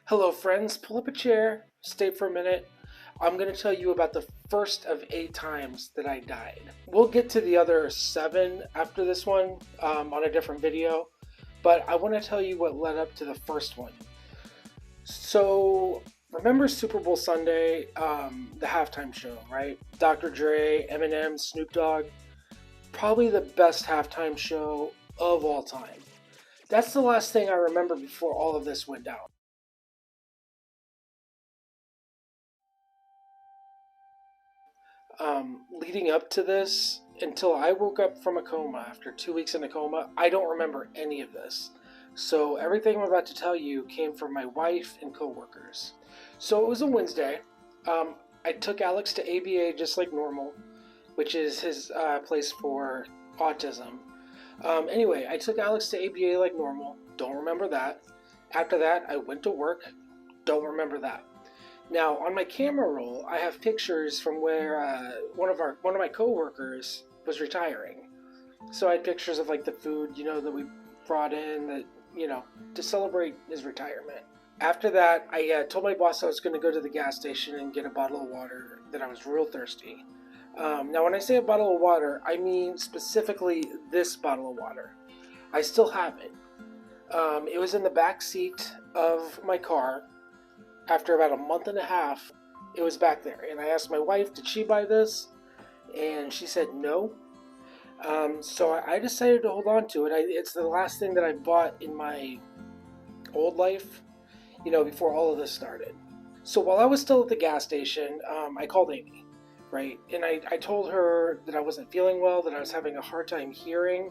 Hello, friends. Pull up a chair, stay for a minute. I'm going to tell you about the first of 8 times that I died. We'll get to the other 7 after this one on a different video, but I want to tell you what led up to the first one. So, remember Super Bowl Sunday, the halftime show, right? Dr. Dre, Eminem, Snoop Dogg. Probably the best halftime show of all time. That's the last thing I remember before all of this went down. Leading up to this, until I woke up from a coma after 2 weeks in a coma, I don't remember any of this. So everything I'm about to tell you came from my wife and coworkers. So it was a Wednesday. I took Alex to ABA just like normal, which is his place for autism. Anyway, I took Alex to ABA like normal. Don't remember that. After that, I went to work. Don't remember that. Now, on my camera roll, I have pictures from where one of my coworkers was retiring. So I had pictures of like the food, that we brought in, that to celebrate his retirement. After that, I told my boss I was going to go to the gas station and get a bottle of water. That I was real thirsty. Now, when I say a bottle of water, I mean specifically this bottle of water. I still have it. It was in the back seat of my car. After about a month and a half, it was back there. And I asked my wife, did she buy this? And she said no. So I decided to hold on to it. It's the last thing that I bought in my old life, before all of this started. So while I was still at the gas station, I called Amy, right? And I told her that I wasn't feeling well, that I was having a hard time hearing,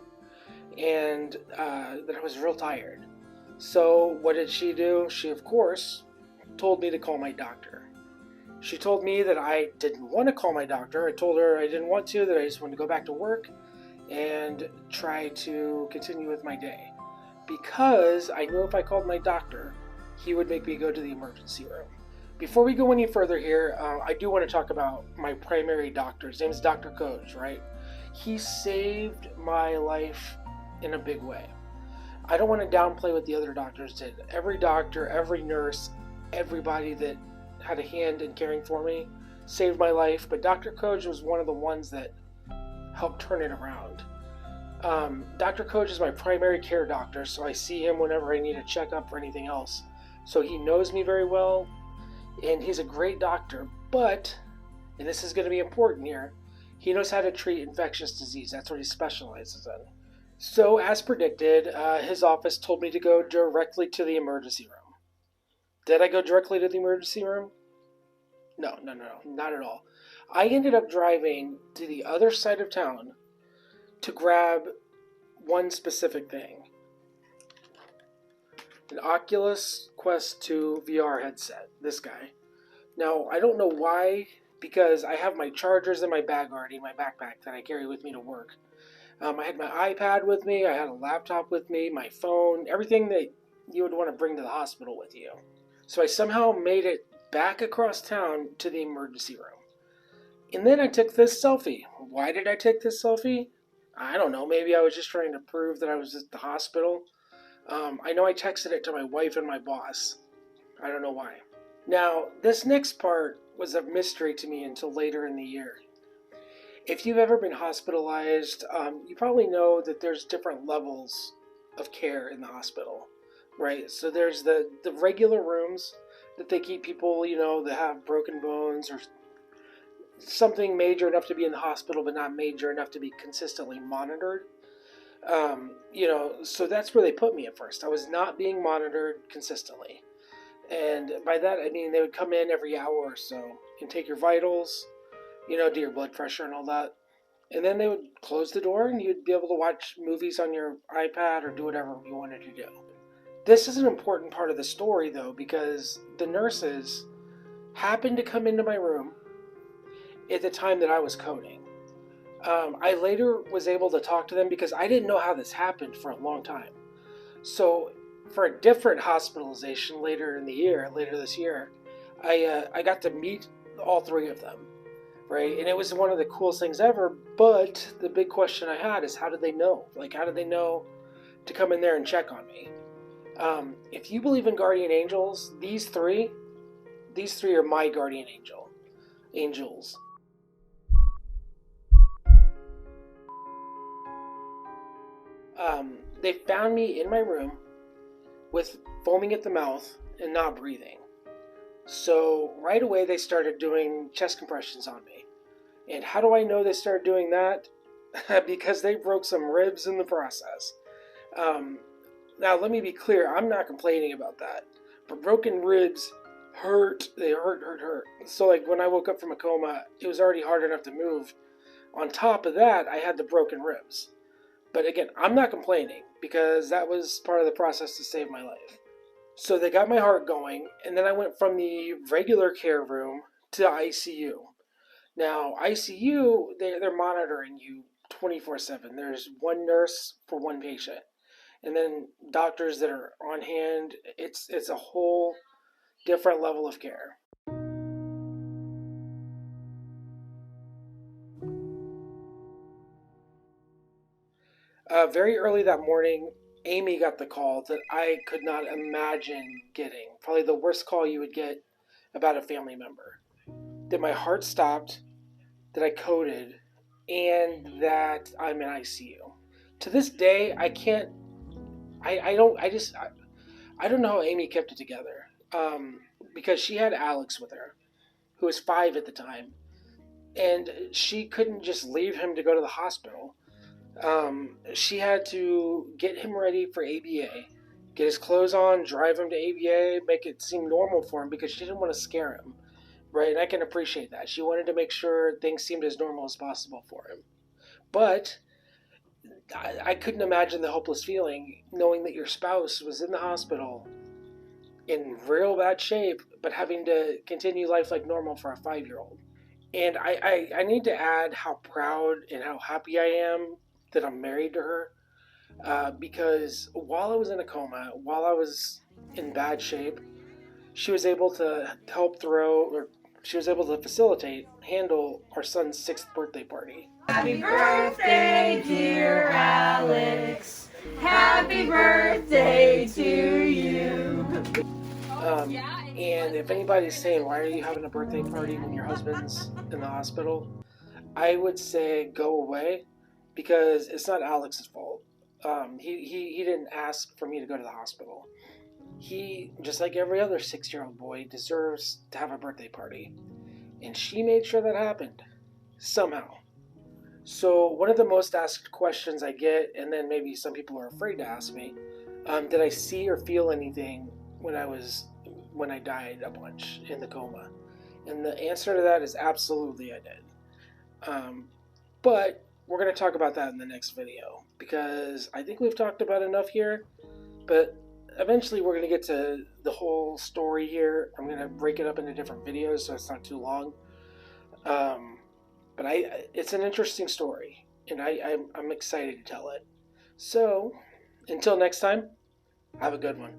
and that I was real tired. So what did she do? She, of course, told me to call my doctor. She told me that I didn't want to call my doctor. I told her I didn't want to, that I just wanted to go back to work and try to continue with my day. Because I knew if I called my doctor, he would make me go to the emergency room. Before we go any further here, I do want to talk about my primary doctor. His name is Dr. Coach, right? He saved my life in a big way. I don't want to downplay what the other doctors did. Every doctor, every nurse, everybody that had a hand in caring for me saved my life, but Dr. Coach was one of the ones that helped turn it around. Dr. Coach is my primary care doctor, so I see him whenever I need a checkup or anything else. So he knows me very well, and he's a great doctor, but, and this is going to be important here, he knows how to treat infectious disease. That's what he specializes in. So, as predicted, his office told me to go directly to the emergency room. Did I go directly to the emergency room? No, not at all. I ended up driving to the other side of town to grab one specific thing. An Oculus Quest 2 VR headset. This guy. Now, I don't know why, because I have my chargers in my bag already, my backpack that I carry with me to work. I had my iPad with me, I had a laptop with me, my phone, everything that you would want to bring to the hospital with you. So I somehow made it back across town to the emergency room. And then I took this selfie. Why did I take this selfie? I don't know. Maybe I was just trying to prove that I was at the hospital. I know I texted it to my wife and my boss. I don't know why. Now, this next part was a mystery to me until later in the year. If you've ever been hospitalized, you probably know that there's different levels of care in the hospital, right? So there's the regular rooms that they keep people, that have broken bones or something major enough to be in the hospital, but not major enough to be consistently monitored. So that's where they put me at first. I was not being monitored consistently. And by that, I mean they would come in every hour or so and take your vitals, do your blood pressure and all that. And then they would close the door and you'd be able to watch movies on your iPad or do whatever you wanted to do. This is an important part of the story, though, because the nurses happened to come into my room at the time that I was coding. I later was able to talk to them because I didn't know how this happened for a long time. So for a different hospitalization later this year, I got to meet all 3 of them, right? And it was one of the coolest things ever, but the big question I had is how did they know? Like, how did they know to come in there and check on me? If you believe in guardian angels, these three are my guardian angels. They found me in my room with foaming at the mouth and not breathing. So right away they started doing chest compressions on me. And how do I know they started doing that? Because they broke some ribs in the process. Now let me be clear, I'm not complaining about that. But broken ribs hurt. They hurt. So like when I woke up from a coma, it was already hard enough to move. On top of that, I had the broken ribs. But again, I'm not complaining because that was part of the process to save my life. So they got my heart going, and then I went from the regular care room to ICU. Now, ICU, they're monitoring you 24/7. There's one nurse for one patient, and then doctors that are on hand. It's a whole different level of care. Very early that morning, Amy got the call that I could not imagine getting. Probably the worst call you would get about a family member. That my heart stopped, that I coded, and that I'm in ICU. To this day, I can't. I don't. I don't know how Amy kept it together. Because she had Alex with her, who was 5 at the time, and she couldn't just leave him to go to the hospital. She had to get him ready for ABA, get his clothes on, drive him to ABA, make it seem normal for him because she didn't want to scare him, right? And I can appreciate that. She wanted to make sure things seemed as normal as possible for him. But I couldn't imagine the hopeless feeling knowing that your spouse was in the hospital in real bad shape, but having to continue life like normal for a 5-year-old. And I need to add how proud and how happy I am that I'm married to her. Because while I was in a coma, while I was in bad shape, she was able to handle our son's 6th birthday party. Happy birthday, dear Alex. Happy birthday to you. And if anybody's saying, why are you having a birthday party when your husband's in the hospital? I would say go away, because it's not Alex's fault. He didn't ask for me to go to the hospital. He, just like every other 6-year-old boy, deserves to have a birthday party. And she made sure that happened. Somehow. So one of the most asked questions I get, and then maybe some people are afraid to ask me, did I see or feel anything when I died a bunch in the coma? And the answer to that is absolutely I did. But we're going to talk about that in the next video, because I think we've talked about enough here, but eventually we're going to get to the whole story here. I'm going to break it up into different videos so it's not too long. But it's an interesting story, and I'm excited to tell it. So, until next time, have a good one.